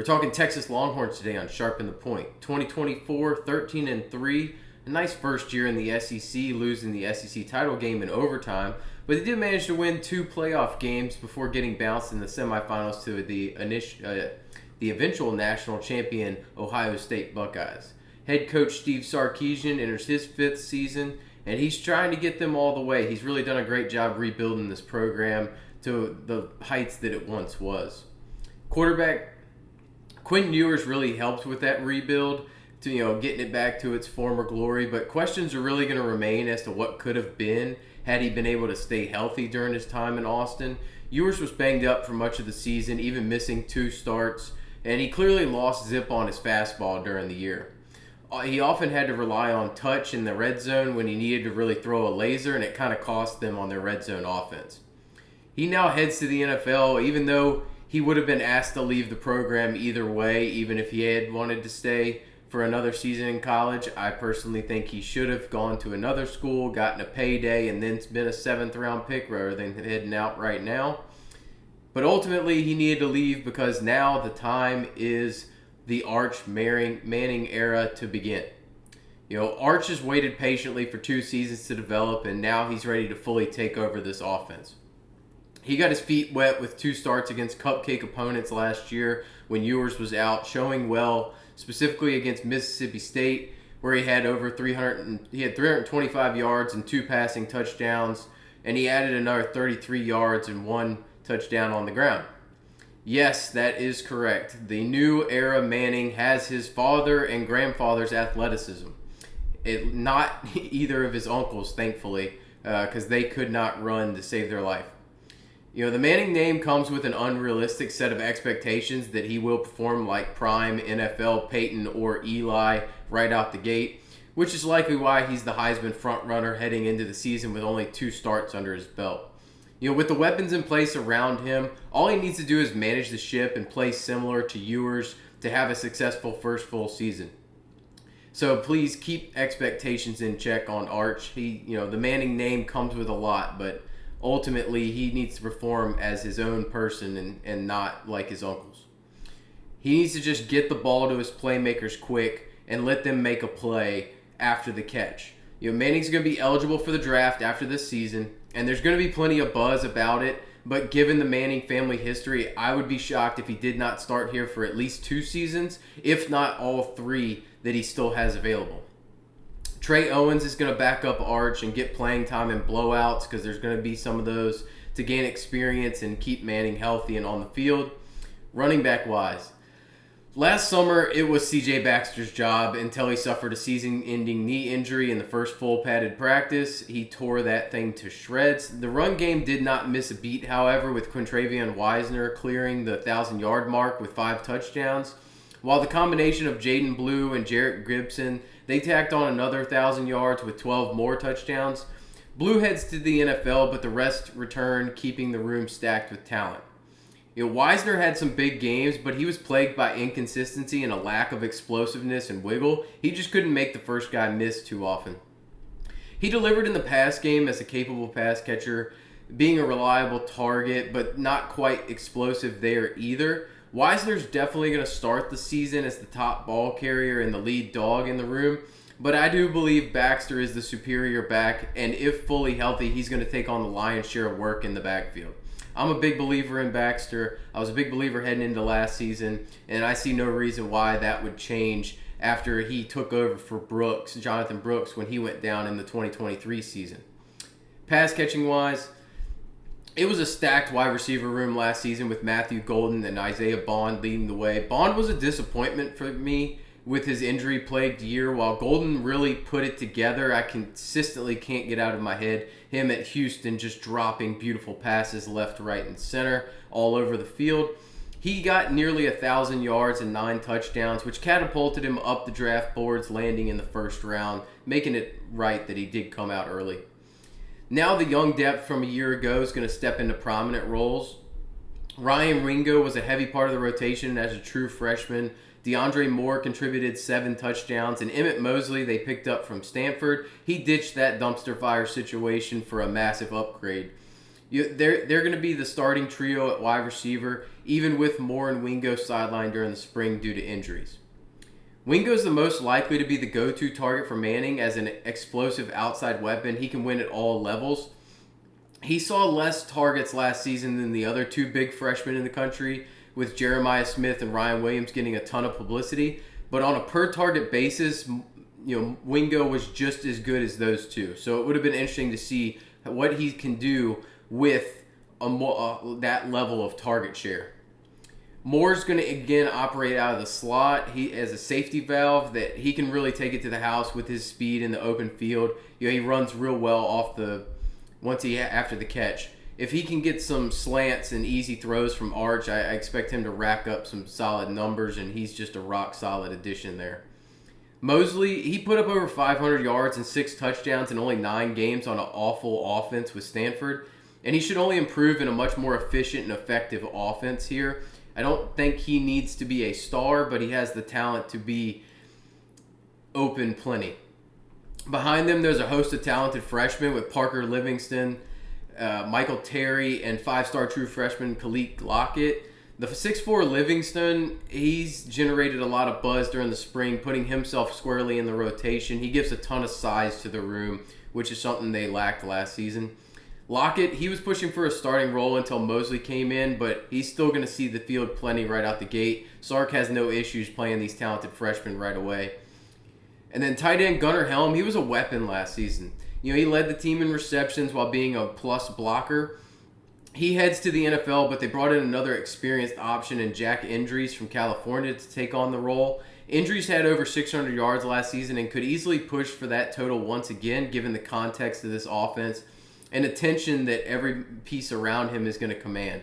We're talking Texas Longhorns today on Sharpen the Point. 2024, 13-3, a nice first year in the SEC, losing the SEC title game in overtime, but they did manage to win 2 playoff games before getting bounced in the semifinals to the eventual national champion Ohio State Buckeyes. Head coach Steve Sarkisian enters his 5th season, and he's trying to get them all the way. He's really done a great job rebuilding this program to the heights that it once was. Quarterback Quinn Ewers really helped with that rebuild to getting it back to its former glory, but questions are really going to remain as to what could have been had he been able to stay healthy during his time in Austin. Ewers was banged up for much of the season, even missing 2 starts, and he clearly lost zip on his fastball during the year. He often had to rely on touch in the red zone when he needed to really throw a laser, and it kind of cost them on their red zone offense. He now heads to the NFL, even though he would have been asked to leave the program either way, even if he had wanted to stay for another season in college. I personally think he should have gone to another school, gotten a payday, and then been a 7th-round pick rather than heading out right now. But ultimately, he needed to leave because now the time is the Arch Manning era to begin. Arch has waited patiently for 2 seasons to develop, and now he's ready to fully take over this offense. He got his feet wet with 2 starts against cupcake opponents last year when Ewers was out, showing well, specifically against Mississippi State, where he had 325 yards and 2 passing touchdowns, and he added another 33 yards and 1 touchdown on the ground. Yes, that is correct. The new era Manning has his father and grandfather's athleticism. Not either of his uncles, thankfully, because they could not run to save their life. The Manning name comes with an unrealistic set of expectations that he will perform like prime NFL Peyton or Eli right out the gate, which is likely why he's the Heisman frontrunner heading into the season with only 2 starts under his belt. With the weapons in place around him, all he needs to do is manage the ship and play similar to Ewers to have a successful first full season. So please keep expectations in check on Arch. The Manning name comes with a lot, but ultimately he needs to perform as his own person and not like his uncles. He needs to just get the ball to his playmakers quick and let them make a play after the catch. Manning's going to be eligible for the draft after this season, and there's going to be plenty of buzz about it, but given the Manning family history, I would be shocked if he did not start here for at least 2 seasons, if not all 3 that he still has available. Trey Owens is going to back up Arch and get playing time in blowouts because there's going to be some of those to gain experience and keep Manning healthy and on the field. Running back wise, last summer it was C.J. Baxter's job until he suffered a season-ending knee injury in the first full padded practice. He tore that thing to shreds. The run game did not miss a beat, however, with Quintravion Wisner clearing the 1,000-yard mark with 5 touchdowns. While the combination of Jaden Blue and Jarrett Gibson, they tacked on another 1,000 yards with 12 more touchdowns. Blue heads to the NFL, but the rest return, keeping the room stacked with talent. Wisner had some big games, but he was plagued by inconsistency and a lack of explosiveness and wiggle. He just couldn't make the first guy miss too often. He delivered in the pass game as a capable pass catcher, being a reliable target, but not quite explosive there either. Wisner's definitely going to start the season as the top ball carrier and the lead dog in the room, but I do believe Baxter is the superior back, and if fully healthy, he's going to take on the lion's share of work in the backfield. I'm a big believer in Baxter. I was a big believer heading into last season, and I see no reason why that would change after he took over for Jonathan Brooks, when he went down in the 2023 season. Pass catching wise, it was a stacked wide receiver room last season with Matthew Golden and Isaiah Bond leading the way. Bond was a disappointment for me with his injury-plagued year, while Golden really put it together. I consistently can't get out of my head him at Houston just dropping beautiful passes left, right, and center all over the field. He got nearly 1,000 yards and 9 touchdowns, which catapulted him up the draft boards, landing in the first round, making it right that he did come out early. Now the young depth from a year ago is going to step into prominent roles. Ryan Ringo was a heavy part of the rotation as a true freshman. DeAndre Moore contributed 7 touchdowns, and Emmett Mosley they picked up from Stanford. He ditched that dumpster fire situation for a massive upgrade. They're going to be the starting trio at wide receiver, even with Moore and Wingo sidelined during the spring due to injuries. Wingo's the most likely to be the go-to target for Manning as an explosive outside weapon. He can win at all levels. He saw less targets last season than the other two big freshmen in the country, with Jeremiah Smith and Ryan Williams getting a ton of publicity. But on a per-target basis, Wingo was just as good as those two. So it would have been interesting to see what he can do with that level of target share. Moore's going to, again, operate out of the slot. He as a safety valve that he can really take it to the house with his speed in the open field. He runs real well after the catch. If he can get some slants and easy throws from Arch, I expect him to rack up some solid numbers, and he's just a rock-solid addition there. Mosley, he put up over 500 yards and 6 touchdowns in only 9 games on an awful offense with Stanford, and he should only improve in a much more efficient and effective offense here. I don't think he needs to be a star, but he has the talent to be open plenty. Behind them, there's a host of talented freshmen with Parker Livingston, Michael Terry, and 5-star true freshman Khalid Lockett. The 6'4 Livingston, he's generated a lot of buzz during the spring, putting himself squarely in the rotation. He gives a ton of size to the room, which is something they lacked last season. Lockett, he was pushing for a starting role until Mosley came in, but he's still going to see the field plenty right out the gate. Sark has no issues playing these talented freshmen right away. And then tight end Gunnar Helm, he was a weapon last season. He led the team in receptions while being a plus blocker. He heads to the NFL, but they brought in another experienced option in Jack Indries from California to take on the role. Indries had over 600 yards last season and could easily push for that total once again, given the context of this offense and attention that every piece around him is going to command.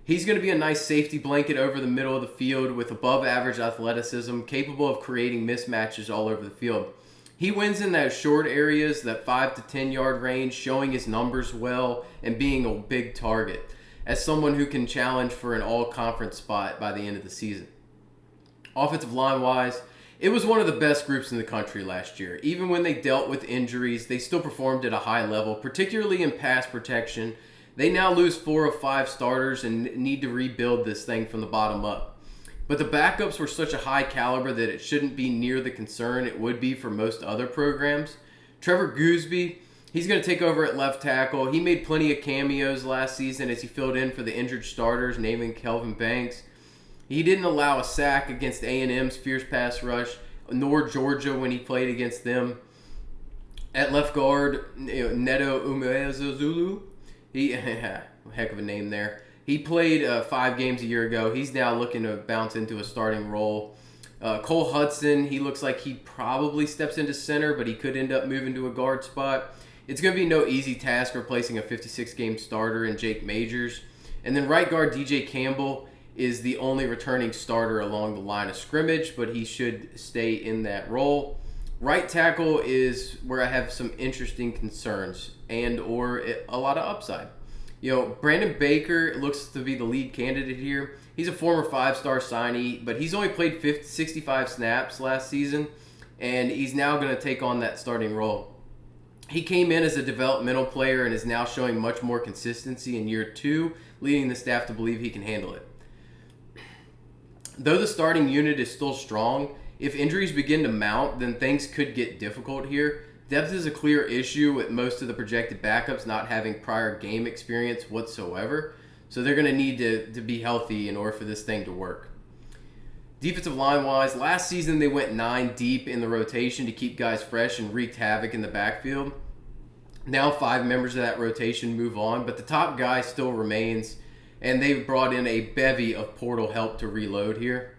He's going to be a nice safety blanket over the middle of the field with above-average athleticism, capable of creating mismatches all over the field. He wins in those short areas, that 5 to 10 yard range, showing his numbers well and being a big target as someone who can challenge for an all-conference spot by the end of the season. Offensive line-wise, it was one of the best groups in the country last year. Even when they dealt with injuries, they still performed at a high level, particularly in pass protection. They now lose 4 of 5 starters and need to rebuild this thing from the bottom up. But the backups were such a high caliber that it shouldn't be near the concern it would be for most other programs. Trevor Gooseby, he's going to take over at left tackle. He made plenty of cameos last season as he filled in for the injured starters, naming Kelvin Banks. He didn't allow a sack against A&M's fierce pass rush, nor Georgia when he played against them. At left guard, Neto Umeozulu, he heck of a name there. He played 5 games a year ago. He's now looking to bounce into a starting role. Cole Hudson, he looks like he probably steps into center, but he could end up moving to a guard spot. It's going to be no easy task replacing a 56-game starter in Jake Majors. And then right guard DJ Campbell is the only returning starter along the line of scrimmage, but he should stay in that role. Right tackle is where I have some interesting concerns and or a lot of upside. Brandon Baker looks to be the lead candidate here. He's a former 5-star signee, but he's only played 65 snaps last season, and he's now going to take on that starting role. He came in as a developmental player and is now showing much more consistency in year 2, leading the staff to believe he can handle it. Though the starting unit is still strong, if injuries begin to mount, then things could get difficult here. Depth is a clear issue with most of the projected backups not having prior game experience whatsoever, so they're going to need to be healthy in order for this thing to work. Defensive line-wise, last season they went 9 deep in the rotation to keep guys fresh and wreaked havoc in the backfield. Now 5 members of that rotation move on, but the top guy still remains, and they've brought in a bevy of portal help to reload here.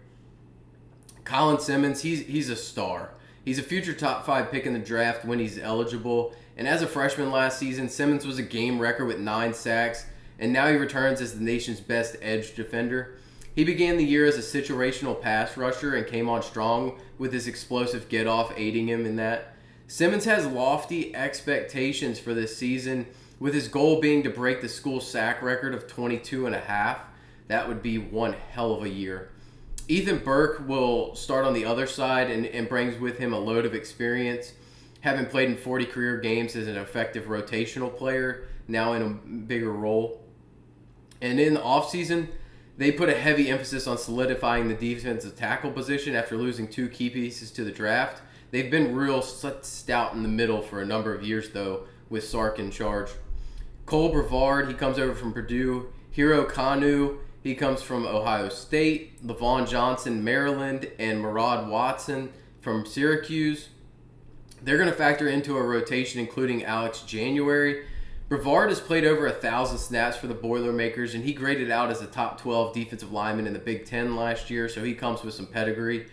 Colin Simmons, he's a star. He's a future top 5 pick in the draft when he's eligible. And as a freshman last season, Simmons was a game record with 9 sacks, and now he returns as the nation's best edge defender. He began the year as a situational pass rusher and came on strong with his explosive get-off aiding him in that. Simmons has lofty expectations for this season, with his goal being to break the school sack record of 22.5. That would be one hell of a year. Ethan Burke will start on the other side and brings with him a load of experience, having played in 40 career games as an effective rotational player. now in a bigger role. And in the offseason, they put a heavy emphasis on solidifying the defensive tackle position after losing 2 key pieces to the draft. They've been real stout in the middle for a number of years, though, with Sark in charge. Cole Brevard, he comes over from Purdue. Hiro Kanu, he comes from Ohio State. Levon Johnson, Maryland. And Murad Watson from Syracuse. They're going to factor into a rotation including Alex January. Brevard has played over 1,000 snaps for the Boilermakers, and he graded out as a top 12 defensive lineman in the Big Ten last year, so he comes with some pedigree.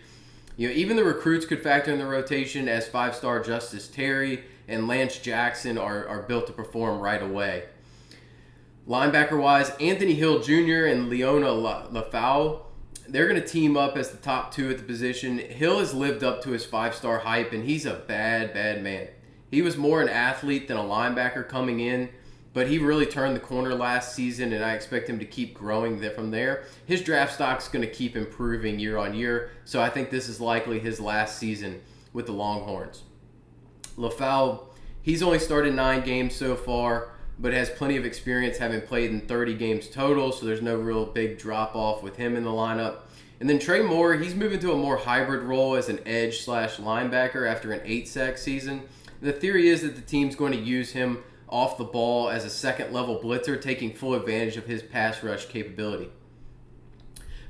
Even the recruits could factor in the rotation, as 5-star Justice Terry and Lance Jackson are built to perform right away. Linebacker-wise, Anthony Hill Jr. and Leona Lafau, they're going to team up as the top 2 at the position. Hill has lived up to his 5-star hype, and he's a bad man. He was more an athlete than a linebacker coming in, but he really turned the corner last season, and I expect him to keep growing from there. His draft stock's going to keep improving year on year, so I think this is likely his last season with the Longhorns. Lafau, he's only started 9 games so far, but has plenty of experience, having played in 30 games total, so there's no real big drop-off with him in the lineup. And then Trey Moore, he's moving to a more hybrid role as an edge/linebacker after an 8-sack season. The theory is that the team's going to use him off the ball as a second-level blitzer, taking full advantage of his pass rush capability.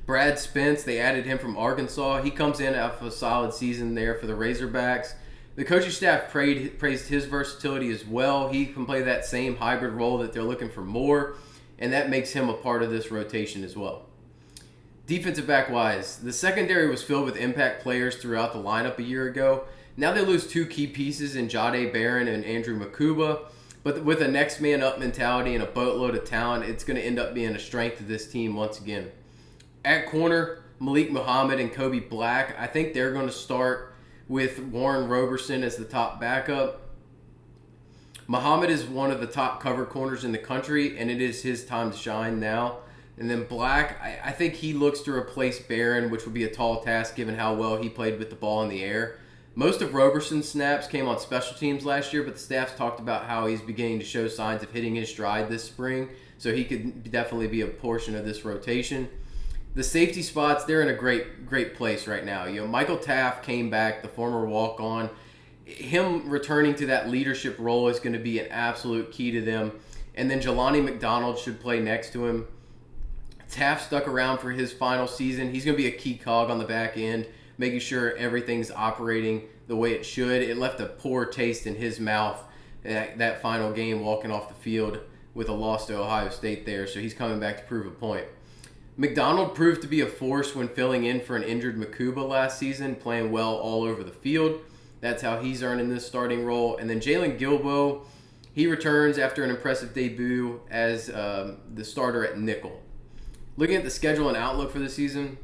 Brad Spence, they added him from Arkansas. He comes in after a solid season there for the Razorbacks. The coaching staff praised his versatility as well. He can play that same hybrid role that they're looking for Moore, and that makes him a part of this rotation as well. Defensive back-wise, the secondary was filled with impact players throughout the lineup a year ago. Now they lose 2 key pieces in Jade Barron and Andrew Makuba, but with a next man up mentality and a boatload of talent, it's going to end up being a strength of this team once again. At corner, Malik Muhammad and Kobe Black, I think they're going to start with Warren Roberson as the top backup. Muhammad is one of the top cover corners in the country, and it is his time to shine now. And then Black, I think he looks to replace Barron, which would be a tall task given how well he played with the ball in the air. Most of Roberson's snaps came on special teams last year, but the staff's talked about how he's beginning to show signs of hitting his stride this spring, so he could definitely be a portion of this rotation. The safety spots, they're in a great place right now. Michael Taft came back, the former walk-on. Him returning to that leadership role is going to be an absolute key to them. And then Jelani McDonald should play next to him. Taft stuck around for his final season. He's going to be a key cog on the back end, making sure everything's operating the way it should. It left a poor taste in his mouth that final game, walking off the field with a loss to Ohio State there, so he's coming back to prove a point. McDonald proved to be a force when filling in for an injured Makuba last season, playing well all over the field. That's how he's earning this starting role. And then Jalen Gilbo, he returns after an impressive debut as the starter at nickel. Looking at the schedule and outlook for the season,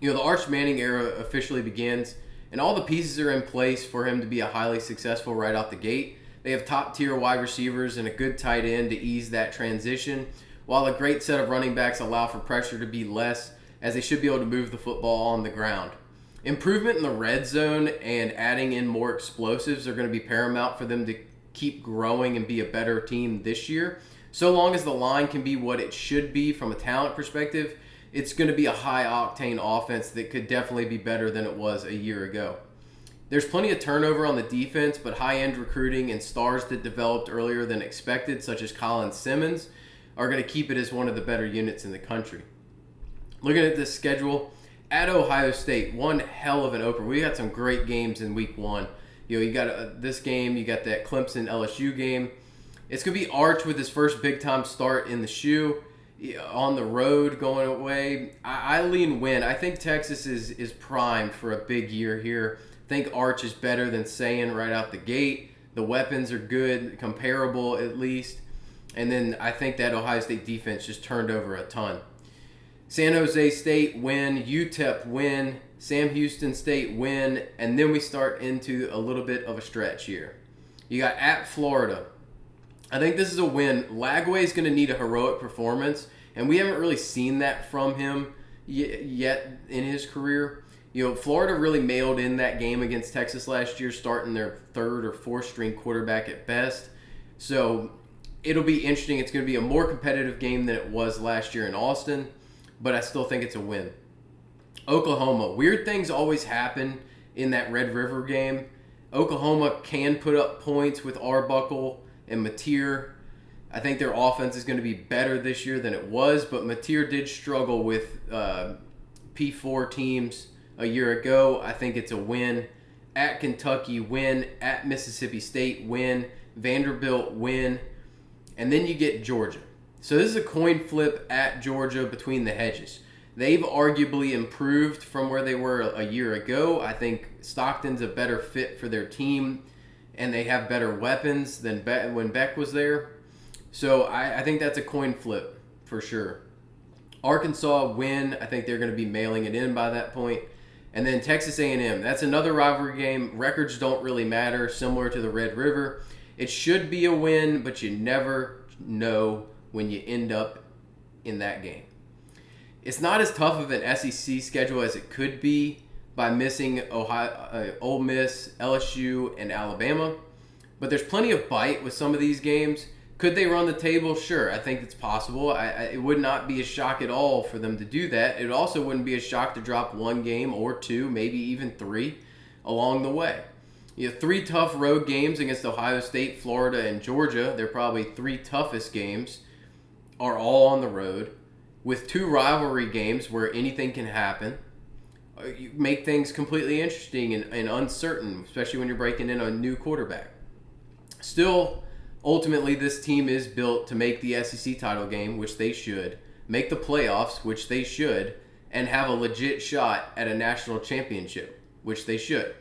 the Arch Manning era officially begins, and all the pieces are in place for him to be a highly successful right out the gate. They have top-tier wide receivers and a good tight end to ease that transition, while a great set of running backs allow for pressure to be less, as they should be able to move the football on the ground. Improvement in the red zone and adding in more explosives are going to be paramount for them to keep growing and be a better team this year. So long as the line can be what it should be from a talent perspective, it's going to be a high-octane offense that could definitely be better than it was a year ago. There's plenty of turnover on the defense, but high-end recruiting and stars that developed earlier than expected, such as Colin Simmons, are going to keep it as one of the better units in the country. Looking at this schedule, at Ohio State, one hell of an opener. We got some great games in week 1. You got this game, you got that Clemson LSU game. It's going to be Arch with his first big-time start in the shoe, on the road, going away. I lean win. I think Texas is primed for a big year here. I think Arch is better than Sayin right out the gate. The weapons are good, comparable at least. And then I think that Ohio State defense just turned over a ton. San Jose State win, UTEP win, Sam Houston State win, and then we start into a little bit of a stretch here. You got at Florida. I think this is a win. Lagway is going to need a heroic performance, and we haven't really seen that from him yet in his career. Florida really mailed in that game against Texas last year, starting their third or fourth string quarterback at best. So it'll be interesting. It's going to be a more competitive game than it was last year in Austin, but I still think it's a win. Oklahoma. Weird things always happen in that Red River game. Oklahoma can put up points with Arbuckle and Mateer. I think their offense is going to be better this year than it was, but Mateer did struggle with P4 teams a year ago. I think it's a win. At Kentucky, win. At Mississippi State, win. Vanderbilt, win. And then you get Georgia. So this is a coin flip at Georgia between the hedges. They've arguably improved from where they were a year ago. I think Stockton's a better fit for their team, and they have better weapons than when Beck was there. So I think that's a coin flip for sure. Arkansas win. I think they're going to be mailing it in by that point. And then Texas A&M. That's another rivalry game. Records don't really matter, similar to the Red River. It should be a win, but you never know when you end up in that game. It's not as tough of an SEC schedule as it could be by missing Ole Miss, LSU, and Alabama. But there's plenty of bite with some of these games. Could they run the table? Sure, I think it's possible. It would not be a shock at all for them to do that. It also wouldn't be a shock to drop one game or two, maybe even three along the way. You have 3 tough road games against Ohio State, Florida, and Georgia. They're probably 3 toughest games, are all on the road. With 2 rivalry games where anything can happen, you make things completely interesting and uncertain, especially when you're breaking in a new quarterback. Still, ultimately, this team is built to make the SEC title game, which they should, make the playoffs, which they should, and have a legit shot at a national championship, which they should.